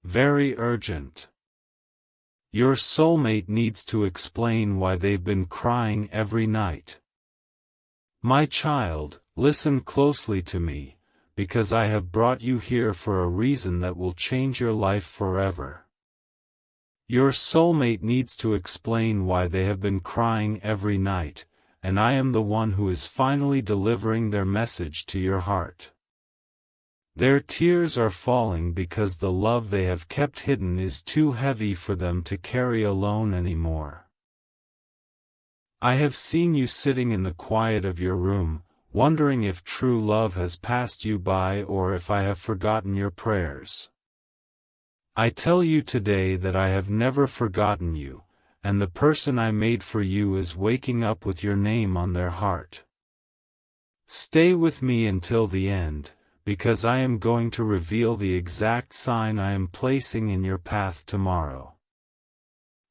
very urgent. Your soulmate needs to explain why they've been crying every night. My child, listen closely to me, because I have brought you here for a reason that will change your life forever. Your soulmate needs to explain why they have been crying every night, and I am the one who is finally delivering their message to your heart. Their tears are falling because the love they have kept hidden is too heavy for them to carry alone anymore. I have seen you sitting in the quiet of your room, wondering if true love has passed you by or if I have forgotten your prayers. I tell you today that I have never forgotten you, and the person I made for you is waking up with your name on their heart. Stay with me until the end, because I am going to reveal the exact sign I am placing in your path tomorrow.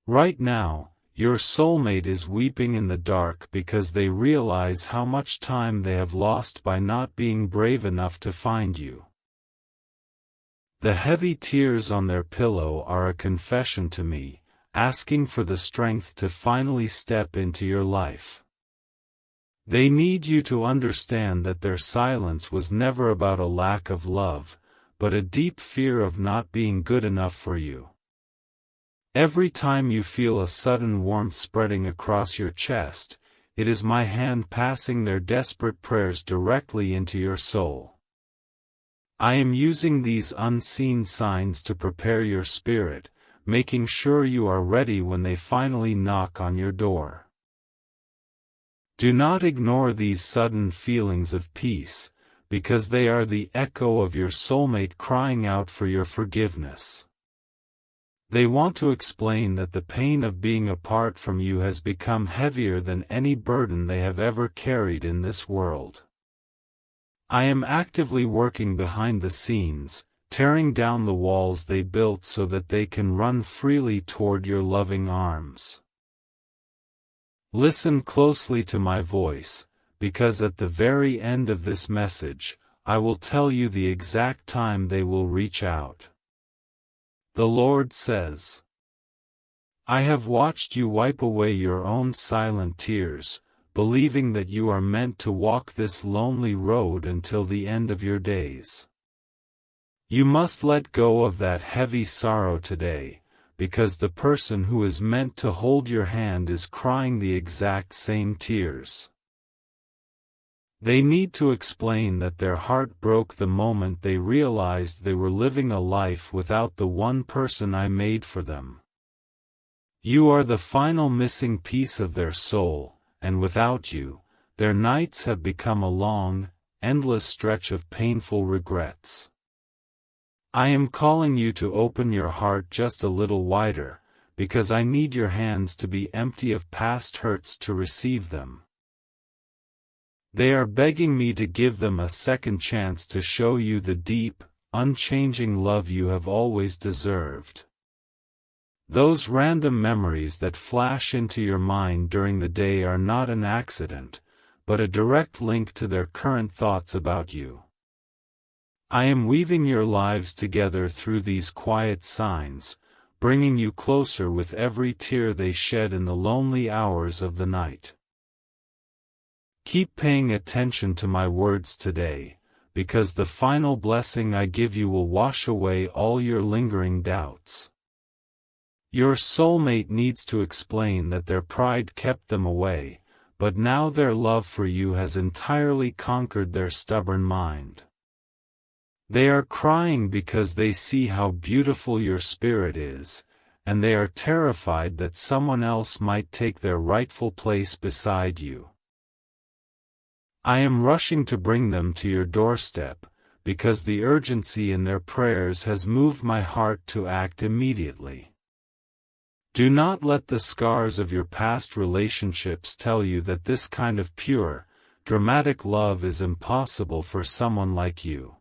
Right now, your soulmate is weeping in the dark because they realize how much time they have lost by not being brave enough to find you. The heavy tears on their pillow are a confession to me, asking for the strength to finally step into your life. They need you to understand that their silence was never about a lack of love, but a deep fear of not being good enough for you. Every time you feel a sudden warmth spreading across your chest, it is my hand passing their desperate prayers directly into your soul. I am using these unseen signs to prepare your spirit, making sure you are ready when they finally knock on your door. Do not ignore these sudden feelings of peace, because they are the echo of your soulmate crying out for your forgiveness. They want to explain that the pain of being apart from you has become heavier than any burden they have ever carried in this world. I am actively working behind the scenes, tearing down the walls they built so that they can run freely toward your loving arms. Listen closely to my voice, because at the very end of this message, I will tell you the exact time they will reach out. The Lord says, I have watched you wipe away your own silent tears, believing that you are meant to walk this lonely road until the end of your days. You must let go of that heavy sorrow today, because the person who is meant to hold your hand is crying the exact same tears. They need to explain that their heart broke the moment they realized they were living a life without the one person I made for them. You are the final missing piece of their soul, and without you, their nights have become a long, endless stretch of painful regrets. I am calling you to open your heart just a little wider, because I need your hands to be empty of past hurts to receive them. They are begging me to give them a second chance to show you the deep, unchanging love you have always deserved. Those random memories that flash into your mind during the day are not an accident, but a direct link to their current thoughts about you. I am weaving your lives together through these quiet signs, bringing you closer with every tear they shed in the lonely hours of the night. Keep paying attention to my words today, because the final blessing I give you will wash away all your lingering doubts. Your soulmate needs to explain that their pride kept them away, but now their love for you has entirely conquered their stubborn mind. They are crying because they see how beautiful your spirit is, and they are terrified that someone else might take their rightful place beside you. I am rushing to bring them to your doorstep, because the urgency in their prayers has moved my heart to act immediately. Do not let the scars of your past relationships tell you that this kind of pure, dramatic love is impossible for someone like you.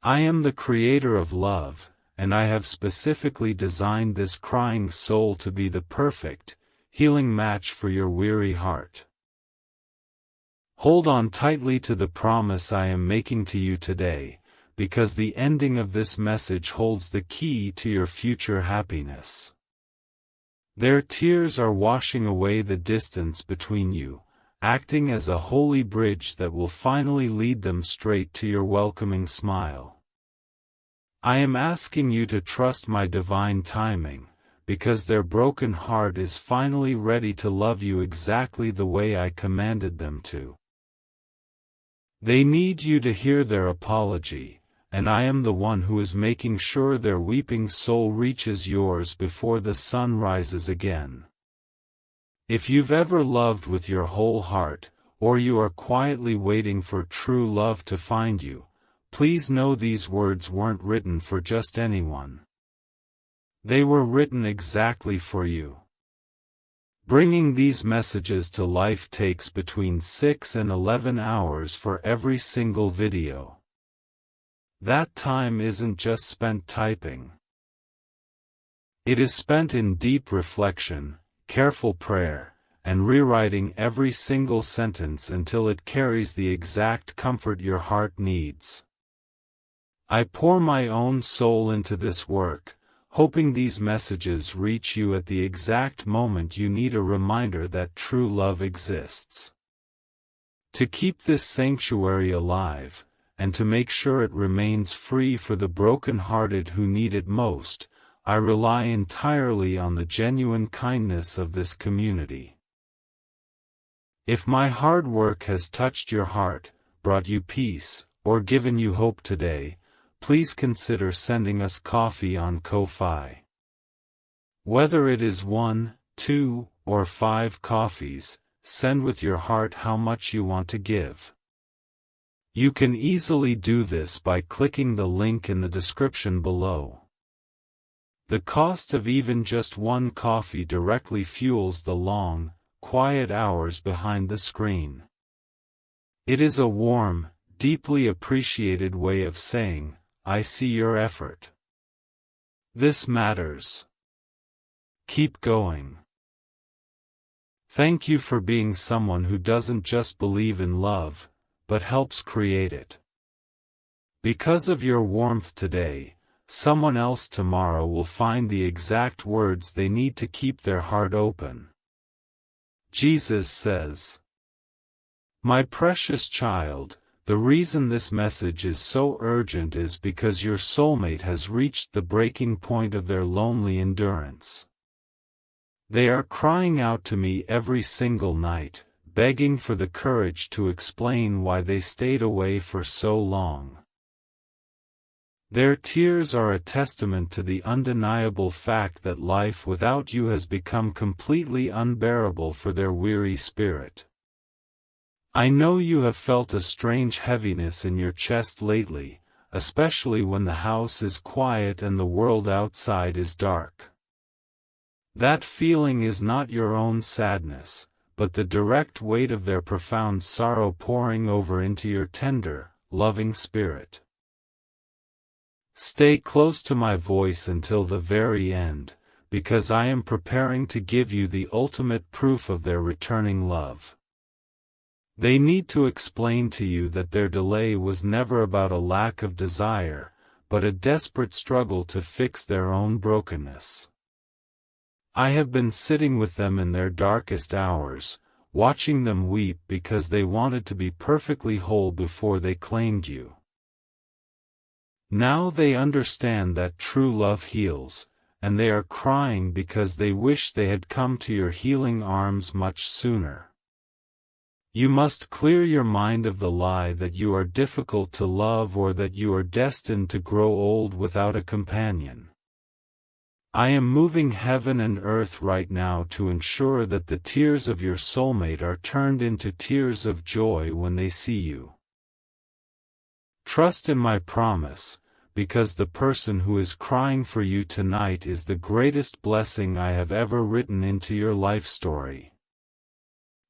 I am the creator of love, and I have specifically designed this crying soul to be the perfect, healing match for your weary heart. Hold on tightly to the promise I am making to you today, because the ending of this message holds the key to your future happiness. Their tears are washing away the distance between you, acting as a holy bridge that will finally lead them straight to your welcoming smile. I am asking you to trust my divine timing, because their broken heart is finally ready to love you exactly the way I commanded them to. They need you to hear their apology, and I am the one who is making sure their weeping soul reaches yours before the sun rises again. If you've ever loved with your whole heart, or you are quietly waiting for true love to find you, please know these words weren't written for just anyone. They were written exactly for you. Bringing these messages to life takes between 6 and 11 hours for every single video. That time isn't just spent typing. It is spent in deep reflection, careful prayer, and rewriting every single sentence until it carries the exact comfort your heart needs. I pour my own soul into this work, hoping these messages reach you at the exact moment you need a reminder that true love exists. To keep this sanctuary alive, and to make sure it remains free for the broken-hearted who need it most, I rely entirely on the genuine kindness of this community. If my hard work has touched your heart, brought you peace, or given you hope today, please consider sending us coffee on Ko-fi. Whether it is 1, 2, or 5 coffees, send with your heart how much you want to give. You can easily do this by clicking the link in the description below. The cost of even just 1 coffee directly fuels the long, quiet hours behind the screen. It is a warm, deeply appreciated way of saying, I see your effort. This matters. Keep going. Thank you for being someone who doesn't just believe in love, but helps create it. Because of your warmth today, someone else tomorrow will find the exact words they need to keep their heart open. Jesus says, "My precious child, the reason this message is so urgent is because your soulmate has reached the breaking point of their lonely endurance. They are crying out to me every single night, begging for the courage to explain why they stayed away for so long. Their tears are a testament to the undeniable fact that life without you has become completely unbearable for their weary spirit. I know you have felt a strange heaviness in your chest lately, especially when the house is quiet and the world outside is dark. That feeling is not your own sadness, but the direct weight of their profound sorrow pouring over into your tender, loving spirit. Stay close to my voice until the very end, because I am preparing to give you the ultimate proof of their returning love. They need to explain to you that their delay was never about a lack of desire, but a desperate struggle to fix their own brokenness. I have been sitting with them in their darkest hours, watching them weep because they wanted to be perfectly whole before they claimed you. Now they understand that true love heals, and they are crying because they wish they had come to your healing arms much sooner. You must clear your mind of the lie that you are difficult to love or that you are destined to grow old without a companion. I am moving heaven and earth right now to ensure that the tears of your soulmate are turned into tears of joy when they see you. Trust in my promise, because the person who is crying for you tonight is the greatest blessing I have ever written into your life story.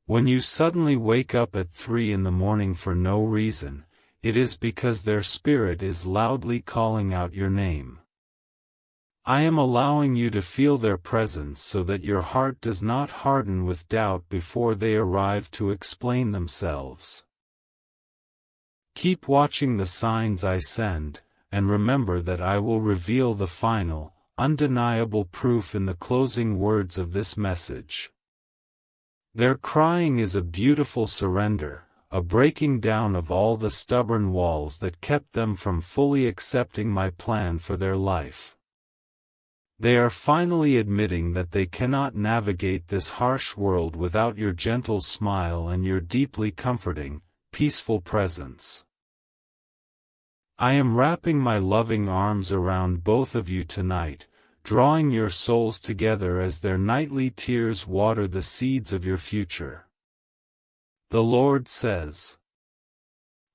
When you suddenly wake up at 3 in the morning for no reason, it is because their spirit is loudly calling out your name. I am allowing you to feel their presence so that your heart does not harden with doubt before they arrive to explain themselves. Keep watching the signs I send, and remember that I will reveal the final, undeniable proof in the closing words of this message. Their crying is a beautiful surrender, a breaking down of all the stubborn walls that kept them from fully accepting my plan for their life. They are finally admitting that they cannot navigate this harsh world without your gentle smile and your deeply comforting, peaceful presence. I am wrapping my loving arms around both of you tonight, drawing your souls together as their nightly tears water the seeds of your future. The Lord says,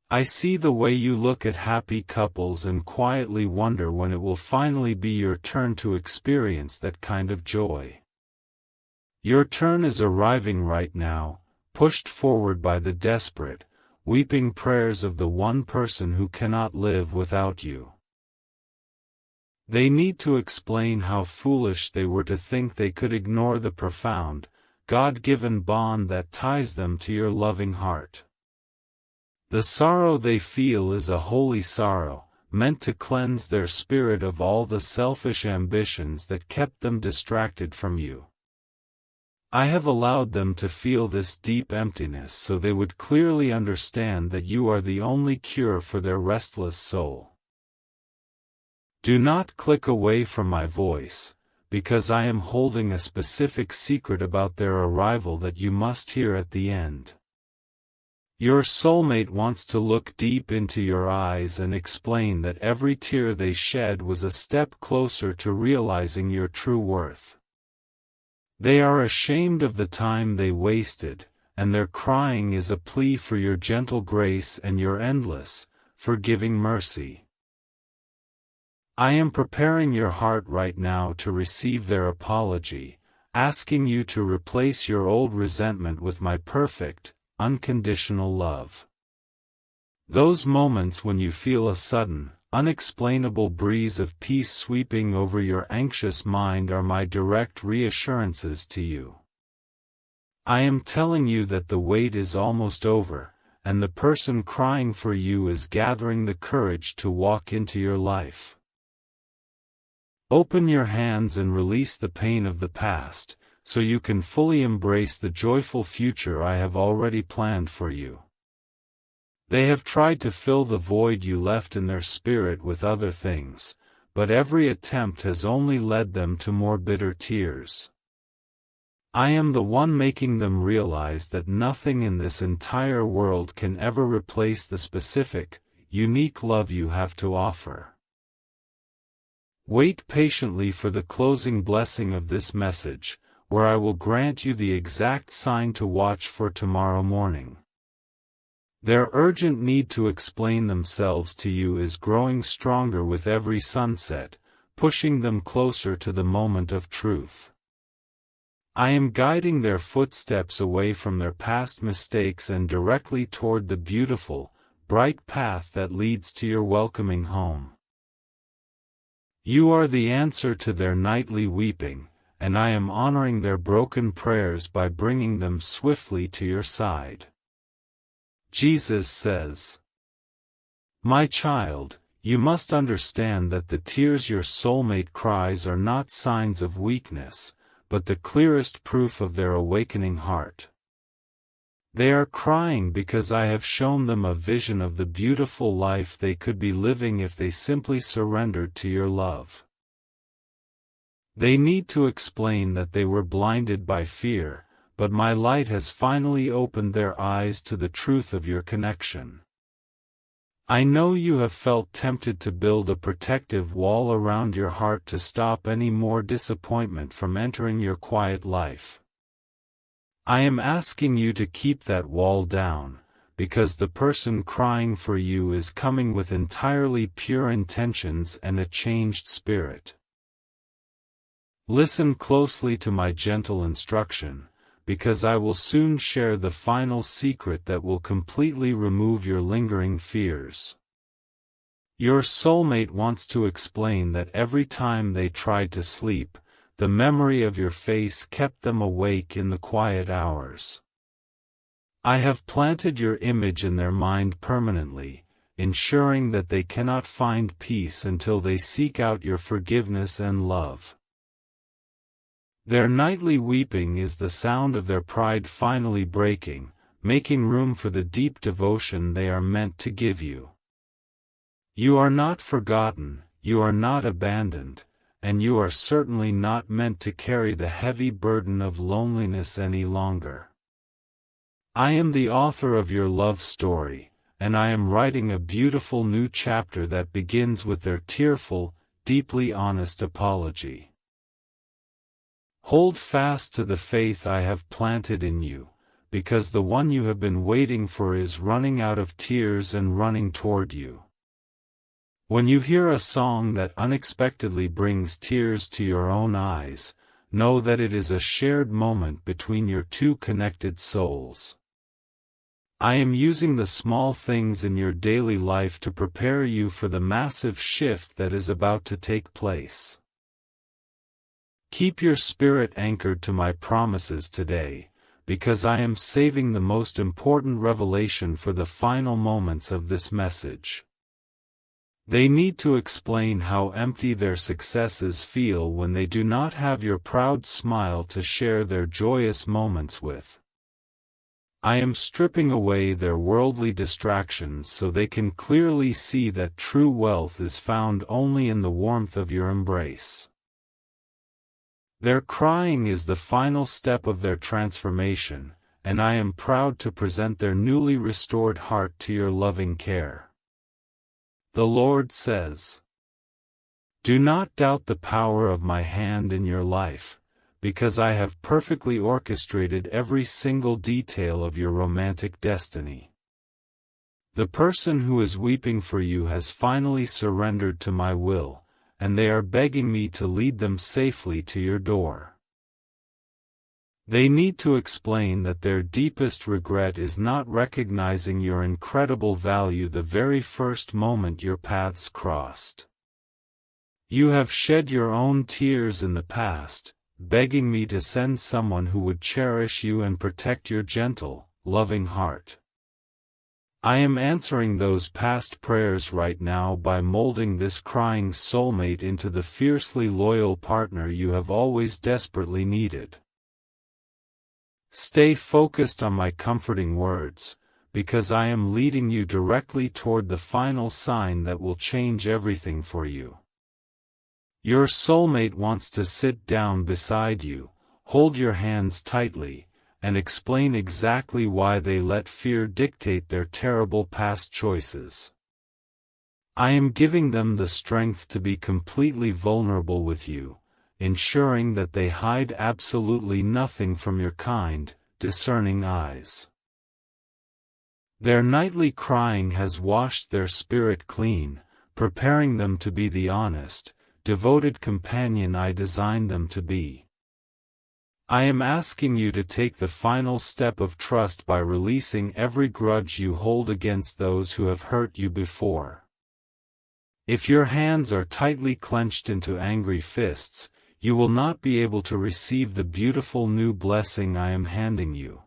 I see the way you look at happy couples and quietly wonder when it will finally be your turn to experience that kind of joy. Your turn is arriving right now, pushed forward by the desperate, weeping prayers of the one person who cannot live without you. They need to explain how foolish they were to think they could ignore the profound, God-given bond that ties them to your loving heart. The sorrow they feel is a holy sorrow, meant to cleanse their spirit of all the selfish ambitions that kept them distracted from you. I have allowed them to feel this deep emptiness so they would clearly understand that you are the only cure for their restless soul. Do not click away from my voice, because I am holding a specific secret about their arrival that you must hear at the end. Your soulmate wants to look deep into your eyes and explain that every tear they shed was a step closer to realizing your true worth. They are ashamed of the time they wasted, and their crying is a plea for your gentle grace and your endless, forgiving mercy. I am preparing your heart right now to receive their apology, asking you to replace your old resentment with my perfect, unconditional love. Those moments when you feel a sudden, unexplainable breeze of peace sweeping over your anxious mind are my direct reassurances to you. I am telling you that the wait is almost over, and the person crying for you is gathering the courage to walk into your life. Open your hands and release the pain of the past, so you can fully embrace the joyful future I have already planned for you. They have tried to fill the void you left in their spirit with other things, but every attempt has only led them to more bitter tears. I am the one making them realize that nothing in this entire world can ever replace the specific, unique love you have to offer. Wait patiently for the closing blessing of this message, where I will grant you the exact sign to watch for tomorrow morning. Their urgent need to explain themselves to you is growing stronger with every sunset, pushing them closer to the moment of truth. I am guiding their footsteps away from their past mistakes and directly toward the beautiful, bright path that leads to your welcoming home. You are the answer to their nightly weeping, and I am honoring their broken prayers by bringing them swiftly to your side. Jesus says, My child, you must understand that the tears your soulmate cries are not signs of weakness, but the clearest proof of their awakening heart. They are crying because I have shown them a vision of the beautiful life they could be living if they simply surrendered to your love. They need to explain that they were blinded by fear, but my light has finally opened their eyes to the truth of your connection. I know you have felt tempted to build a protective wall around your heart to stop any more disappointment from entering your quiet life. I am asking you to keep that wall down, because the person crying for you is coming with entirely pure intentions and a changed spirit. Listen closely to my gentle instruction, because I will soon share the final secret that will completely remove your lingering fears. Your soulmate wants to explain that every time they tried to sleep, the memory of your face kept them awake in the quiet hours. I have planted your image in their mind permanently, ensuring that they cannot find peace until they seek out your forgiveness and love. Their nightly weeping is the sound of their pride finally breaking, making room for the deep devotion they are meant to give you. You are not forgotten, you are not abandoned, and you are certainly not meant to carry the heavy burden of loneliness any longer. I am the author of your love story, and I am writing a beautiful new chapter that begins with their tearful, deeply honest apology. Hold fast to the faith I have planted in you, because the one you have been waiting for is running out of tears and running toward you. When you hear a song that unexpectedly brings tears to your own eyes, know that it is a shared moment between your two connected souls. I am using the small things in your daily life to prepare you for the massive shift that is about to take place. Keep your spirit anchored to my promises today, because I am saving the most important revelation for the final moments of this message. They need to explain how empty their successes feel when they do not have your proud smile to share their joyous moments with. I am stripping away their worldly distractions so they can clearly see that true wealth is found only in the warmth of your embrace. Their crying is the final step of their transformation, and I am proud to present their newly restored heart to your loving care. The Lord says, "Do not doubt the power of my hand in your life, because I have perfectly orchestrated every single detail of your romantic destiny. The person who is weeping for you has finally surrendered to my will, and they are begging me to lead them safely to your door. They need to explain that their deepest regret is not recognizing your incredible value the very first moment your paths crossed. You have shed your own tears in the past, begging me to send someone who would cherish you and protect your gentle, loving heart. I am answering those past prayers right now by molding this crying soulmate into the fiercely loyal partner you have always desperately needed. Stay focused on my comforting words, because I am leading you directly toward the final sign that will change everything for you. Your soulmate wants to sit down beside you, hold your hands tightly, and explain exactly why they let fear dictate their terrible past choices. I am giving them the strength to be completely vulnerable with you, ensuring that they hide absolutely nothing from your kind, discerning eyes. Their nightly crying has washed their spirit clean, preparing them to be the honest, devoted companion I designed them to be. I am asking you to take the final step of trust by releasing every grudge you hold against those who have hurt you before. If your hands are tightly clenched into angry fists, you will not be able to receive the beautiful new blessing I am handing you.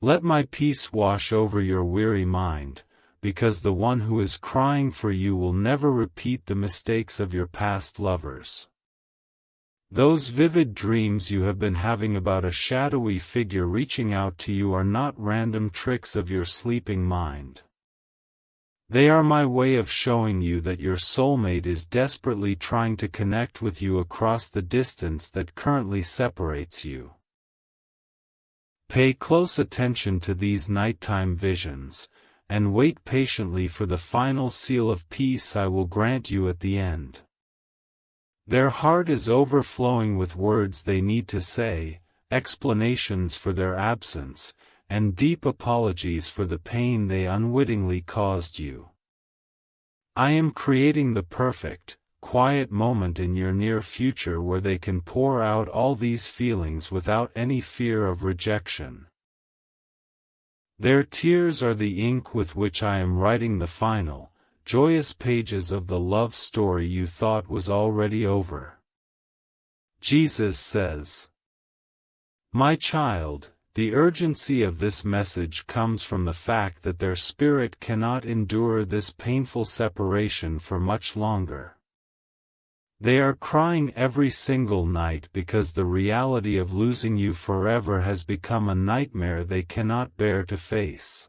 Let my peace wash over your weary mind, because the one who is crying for you will never repeat the mistakes of your past lovers. Those vivid dreams you have been having about a shadowy figure reaching out to you are not random tricks of your sleeping mind. They are my way of showing you that your soulmate is desperately trying to connect with you across the distance that currently separates you. Pay close attention to these nighttime visions, and wait patiently for the final seal of peace I will grant you at the end. Their heart is overflowing with words they need to say, explanations for their absence, and deep apologies for the pain they unwittingly caused you. I am creating the perfect, quiet moment in your near future where they can pour out all these feelings without any fear of rejection. Their tears are the ink with which I am writing the final, joyous pages of the love story you thought was already over. Jesus says, "My child, The urgency of this message comes from the fact that their spirit cannot endure this painful separation for much longer. They are crying every single night because the reality of losing you forever has become a nightmare they cannot bear to face.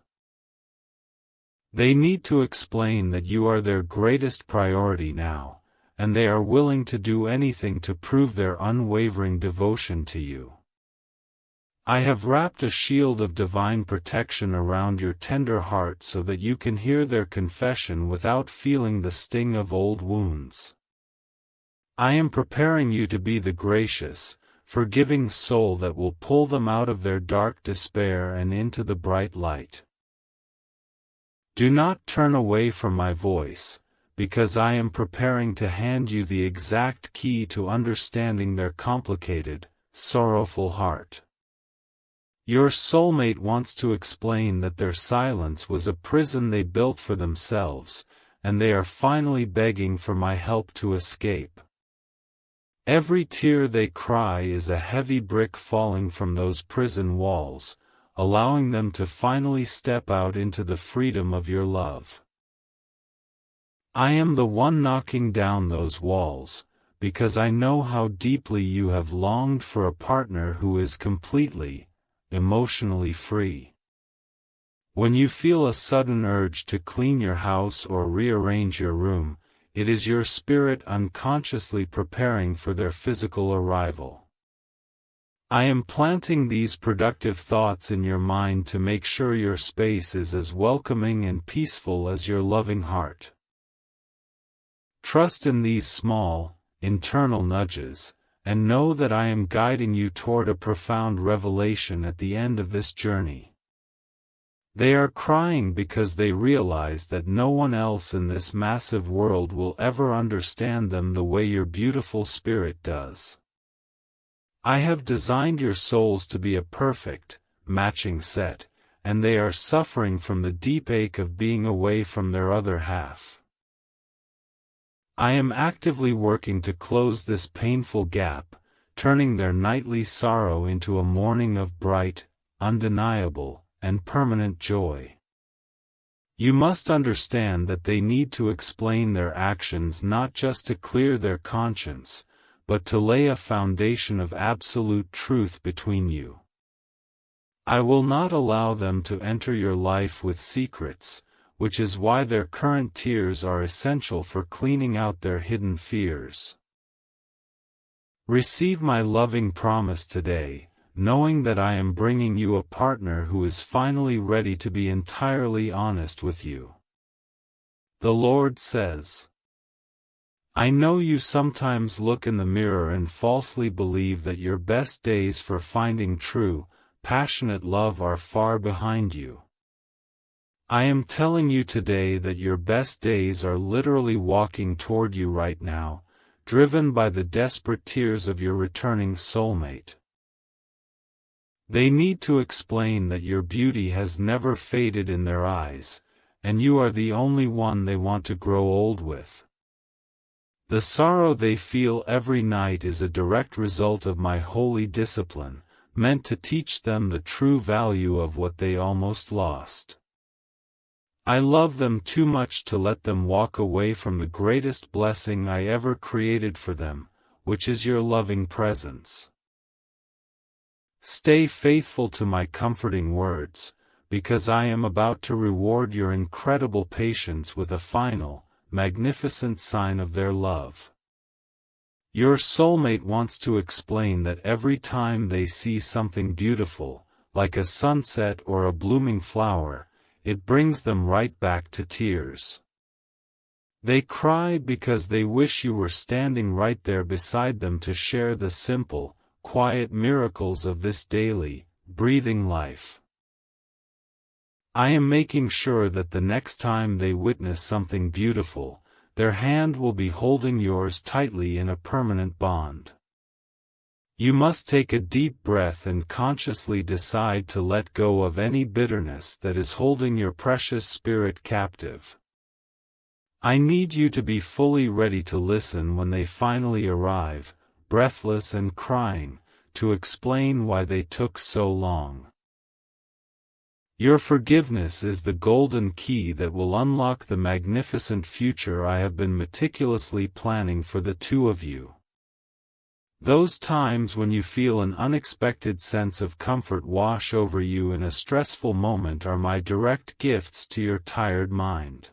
They need to explain that you are their greatest priority now, and they are willing to do anything to prove their unwavering devotion to you. I have wrapped a shield of divine protection around your tender heart so that you can hear their confession without feeling the sting of old wounds. I am preparing you to be the gracious, forgiving soul that will pull them out of their dark despair and into the bright light. Do not turn away from my voice, because I am preparing to hand you the exact key to understanding their complicated, sorrowful heart. Your soulmate wants to explain that their silence was a prison they built for themselves, and they are finally begging for my help to escape. Every tear they cry is a heavy brick falling from those prison walls, allowing them to finally step out into the freedom of your love. I am the one knocking down those walls, because I know how deeply you have longed for a partner who is completely, emotionally free. When you feel a sudden urge to clean your house or rearrange your room, it is your spirit unconsciously preparing for their physical arrival. I am planting these productive thoughts in your mind to make sure your space is as welcoming and peaceful as your loving heart. Trust in these small, internal nudges, and know that I am guiding you toward a profound revelation at the end of this journey. They are crying because they realize that no one else in this massive world will ever understand them the way your beautiful spirit does. I have designed your souls to be a perfect, matching set, and they are suffering from the deep ache of being away from their other half. I am actively working to close this painful gap, turning their nightly sorrow into a morning of bright, undeniable, and permanent joy. You must understand that they need to explain their actions not just to clear their conscience, but to lay a foundation of absolute truth between you. I will not allow them to enter your life with secrets, which is why their current tears are essential for cleaning out their hidden fears. Receive my loving promise today, knowing that I am bringing you a partner who is finally ready to be entirely honest with you. The Lord says, I know you sometimes look in the mirror and falsely believe that your best days for finding true, passionate love are far behind you. I am telling you today that your best days are literally walking toward you right now, driven by the desperate tears of your returning soulmate. They need to explain that your beauty has never faded in their eyes, and you are the only one they want to grow old with. The sorrow they feel every night is a direct result of my holy discipline, meant to teach them the true value of what they almost lost. I love them too much to let them walk away from the greatest blessing I ever created for them, which is your loving presence. Stay faithful to my comforting words, because I am about to reward your incredible patience with a final, magnificent sign of their love. Your soulmate wants to explain that every time they see something beautiful, like a sunset or a blooming flower, it brings them right back to tears. They cry because they wish you were standing right there beside them to share the simple, quiet miracles of this daily, breathing life. I am making sure that the next time they witness something beautiful, their hand will be holding yours tightly in a permanent bond. You must take a deep breath and consciously decide to let go of any bitterness that is holding your precious spirit captive. I need you to be fully ready to listen when they finally arrive, breathless and crying, to explain why they took so long. Your forgiveness is the golden key that will unlock the magnificent future I have been meticulously planning for the two of you. Those times when you feel an unexpected sense of comfort wash over you in a stressful moment are my direct gifts to your tired mind.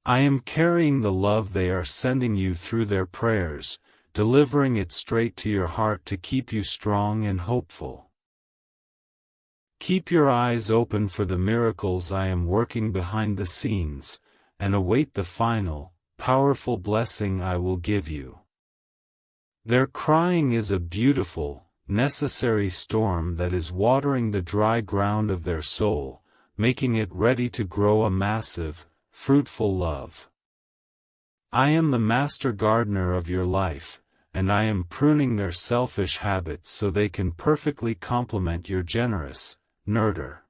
I am carrying the love they are sending you through their prayers, delivering it straight to your heart to keep you strong and hopeful. Keep your eyes open for the miracles I am working behind the scenes, and await the final, powerful blessing I will give you. Their crying is a beautiful, necessary storm that is watering the dry ground of their soul, making it ready to grow a massive, fruitful love. I am the master gardener of your life, and I am pruning their selfish habits so they can perfectly complement your generous, nurture.